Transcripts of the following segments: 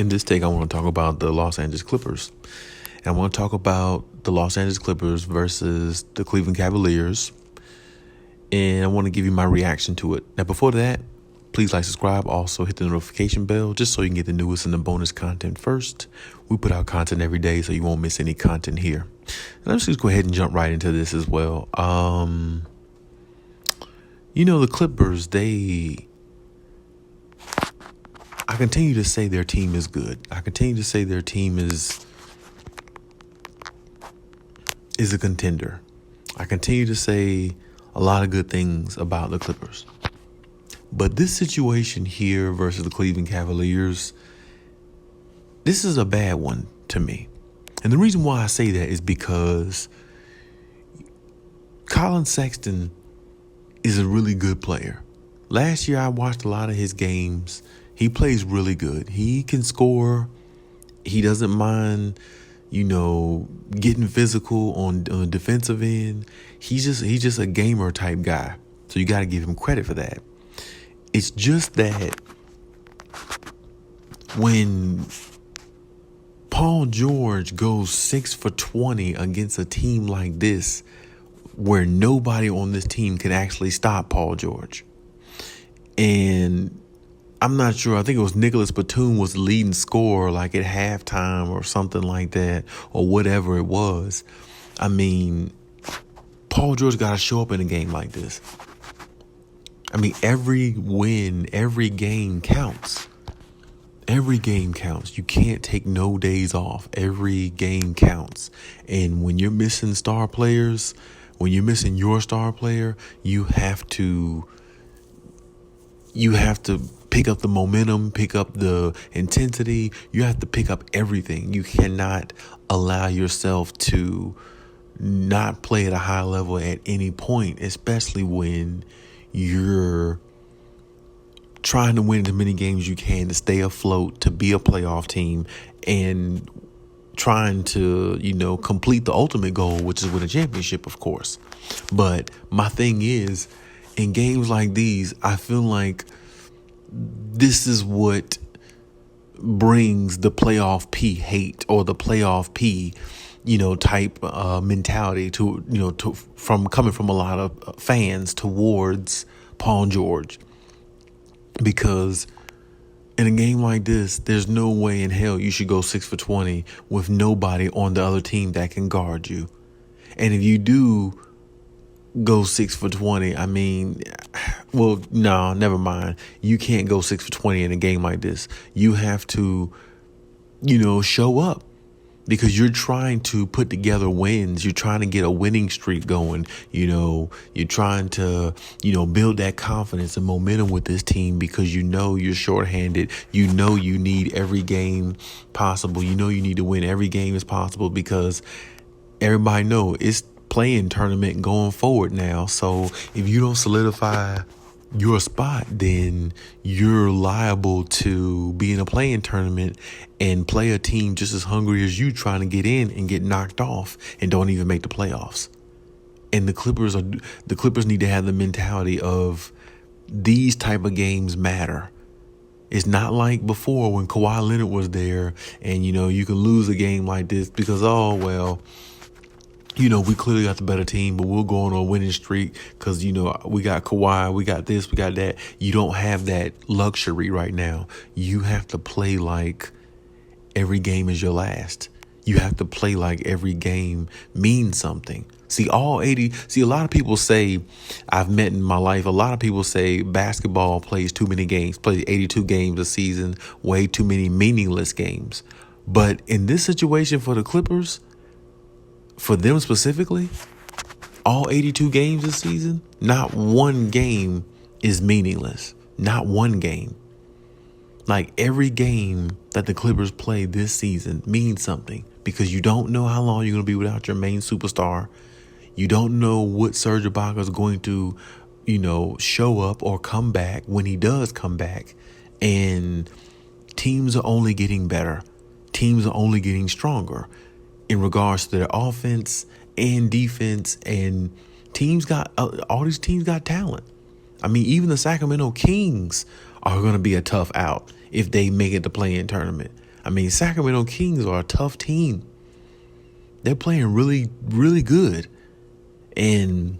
In this take, I want to talk about the Los Angeles Clippers. And I want to talk about the Los Angeles Clippers versus the Cleveland Cavaliers. And I want to give you my reaction to it. Now, before that, please like, subscribe. Also, hit the notification bell just so you can get the newest and the bonus content first. We put out content every day, so you won't miss any content here. And let's just go ahead and jump right into this as well. The Clippers, I continue to say their team is good. I continue to say their team is a contender. I continue to say a lot of good things about the Clippers. But this situation here versus the Cleveland Cavaliers, this is a bad one to me. And the reason why I say that is because Collin Sexton is a really good player. Last year, I watched a lot of his games. He plays really good. He can score. He doesn't mind, getting physical on the defensive end. He's just a gamer type guy. So you got to give him credit for that. It's just that when Paul George goes 6 for 20 against a team like this, where nobody on this team can actually stop Paul George, and I'm not sure. I think it was Nicholas Batum was the leading scorer like at halftime or something like that, or whatever it was. I mean, Paul George got to show up in a game like this. I mean, every win, every game counts. Every game counts. You can't take no days off. Every game counts. And when you're missing star players, when you're missing your star player, you have to pick up the momentum, pick up the intensity. You have to pick up everything. You cannot allow yourself to not play at a high level at any point, especially when you're trying to win as many games as you can to stay afloat, to be a playoff team, and trying to, complete the ultimate goal, which is win a championship, of course. But my thing is, in games like these, I feel like this is what brings the playoff P hate, or the playoff P, type mentality from coming from a lot of fans towards Paul George. Because in a game like this, there's no way in hell you should go 6 for 20 with nobody on the other team that can guard you. And if you do go 6 for 20, no, never mind. You can't go 6 for 20 in a game like this. You have to, show up, because you're trying to put together wins. You're trying to get a winning streak going. You're trying to, build that confidence and momentum with this team, because you're shorthanded. You need every game possible. You need to win every game as possible, because everybody know it's playing tournament going forward now. So if you don't solidify your spot, then you're liable to be in a playing tournament and play a team just as hungry as you, trying to get in and get knocked off and don't even make the playoffs. And the Clippers need to have the mentality of these type of games matter. It's not like before when Kawhi Leonard was there and, you can lose a game like this because, we clearly got the better team, but we'll go on a winning streak because, we got Kawhi, we got this, we got that. You don't have that luxury right now. You have to play like every game is your last. You have to play like every game means something. A lot of people say, I've met in my life, a lot of people say basketball plays too many games, plays 82 games a season, way too many meaningless games. But in this situation for the Clippers, for them specifically, all 82 games this season, not one game is meaningless. Not one game. Like, every game that the Clippers play this season means something, because you don't know how long you're going to be without your main superstar. You don't know what Serge Ibaka is going to, show up or come back when he does come back. And teams are only getting better. Teams are only getting stronger in regards to their offense and defense, and all these teams got talent. I mean, even the Sacramento Kings are going to be a tough out if they make it to play-in tournament. I mean, Sacramento Kings are a tough team. They're playing really, really good. And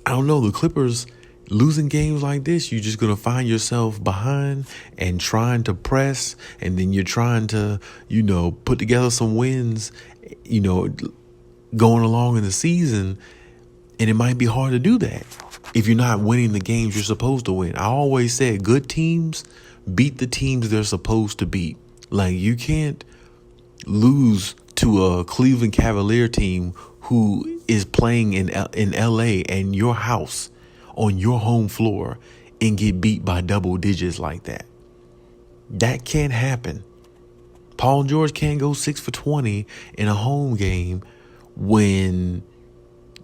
I don't know, the Clippers losing games like this, you're just going to find yourself behind and trying to press. And then you're trying to, put together some wins, going along in the season. And it might be hard to do that if you're not winning the games you're supposed to win. I always said good teams beat the teams they're supposed to beat. Like, you can't lose to a Cleveland Cavalier team who is playing in LA and your house on your home floor and get beat by double digits like that. That can't happen. Paul George can't go 6 for 20 in a home game when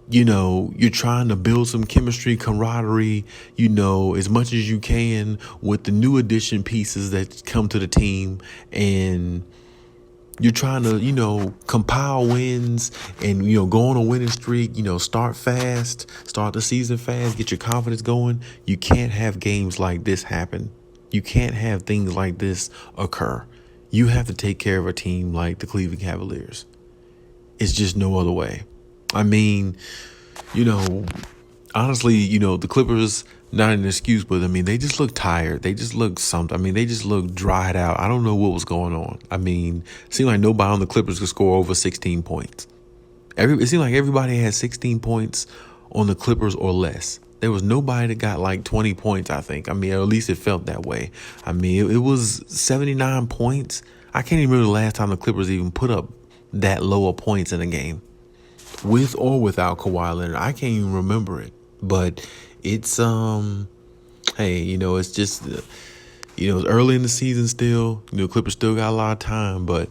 you're trying to build some chemistry, camaraderie, as much as you can with the new addition pieces that come to the team. And you're trying to, compile wins and, go on a winning streak, start fast, start the season fast, get your confidence going. You can't have games like this happen. You can't have things like this occur. You have to take care of a team like the Cleveland Cavaliers. It's just no other way. I mean, honestly, the Clippers, not an excuse, but I mean, they just look tired. They just look something. I mean, they just look dried out. I don't know what was going on. I mean, it seemed like nobody on the Clippers could score over 16 points. It seemed like everybody had 16 points on the Clippers or less. There was nobody that got like 20 points, I think. I mean, or at least it felt that way. I mean, it was 79 points. I can't even remember the last time the Clippers even put up that low of points in a game. With or without Kawhi Leonard. I can't even remember it. But it's, hey, it's just, it's early in the season still. Clippers still got a lot of time. But,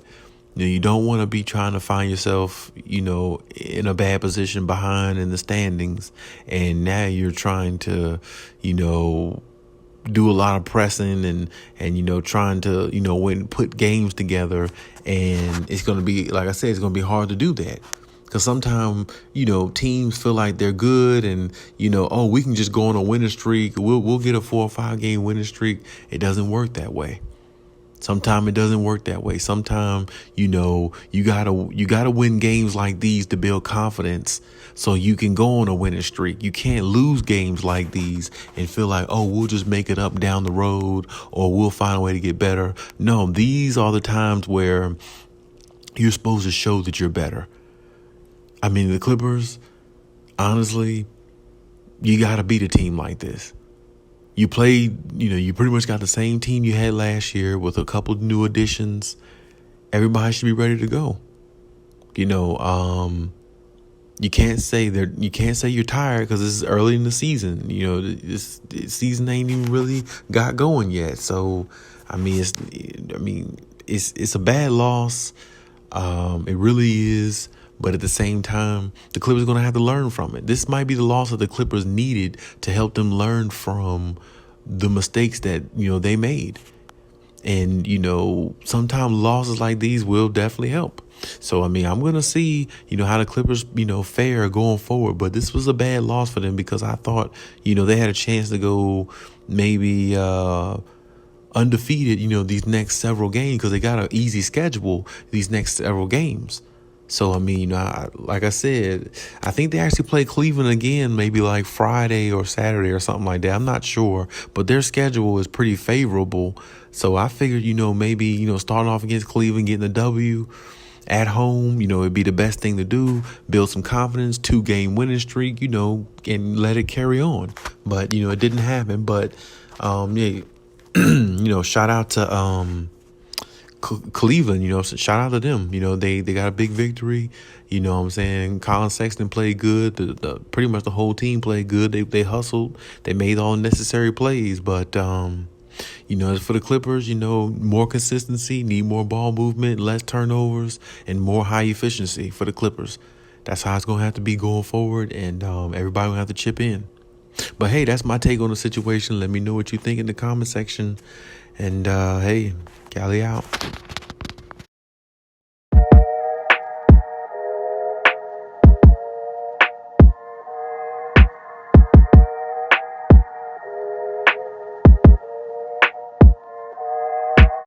you don't want to be trying to find yourself, in a bad position behind in the standings. And now you're trying to, do a lot of pressing and trying to, put games together. And it's going to be, like I said, it's going to be hard to do that. Because sometimes, teams feel like they're good and, we can just go on a winning streak. We'll get a 4 or 5 game winning streak. It doesn't work that way. Sometimes it doesn't work that way. Sometimes, you gotta win games like these to build confidence so you can go on a winning streak. You can't lose games like these and feel like, we'll just make it up down the road or we'll find a way to get better. No, these are the times where you're supposed to show that you're better. I mean, the Clippers, honestly, you got to beat a team like this. You played, you pretty much got the same team you had last year with a couple of new additions. Everybody should be ready to go. You can't say you're tired because this is early in the season. This season ain't even really got going yet. So, it's a bad loss. It really is. But at the same time, the Clippers are going to have to learn from it. This might be the loss that the Clippers needed to help them learn from the mistakes that, they made. And, sometimes losses like these will definitely help. So, I'm going to see, how the Clippers, fare going forward. But this was a bad loss for them because I thought, they had a chance to go maybe undefeated, these next several games because they got an easy schedule these next several games. So, like I said, I think they actually play Cleveland again, maybe like Friday or Saturday or something like that. I'm not sure, but their schedule is pretty favorable. So I figured, maybe, starting off against Cleveland, getting a W at home, it'd be the best thing to do, build some confidence, 2-game winning streak, and let it carry on. But, it didn't happen. But, shout out to, Cleveland, shout out to them. They got a big victory. Colin Sexton played good. The pretty much the whole team played good. They hustled. They made all necessary plays. But as for the Clippers, more consistency, need more ball movement, less turnovers, and more high efficiency for the Clippers. That's how it's gonna have to be going forward, and everybody gonna have to chip in. But hey, that's my take on the situation. Let me know what you think in the comment section. And hey, Khaliis out.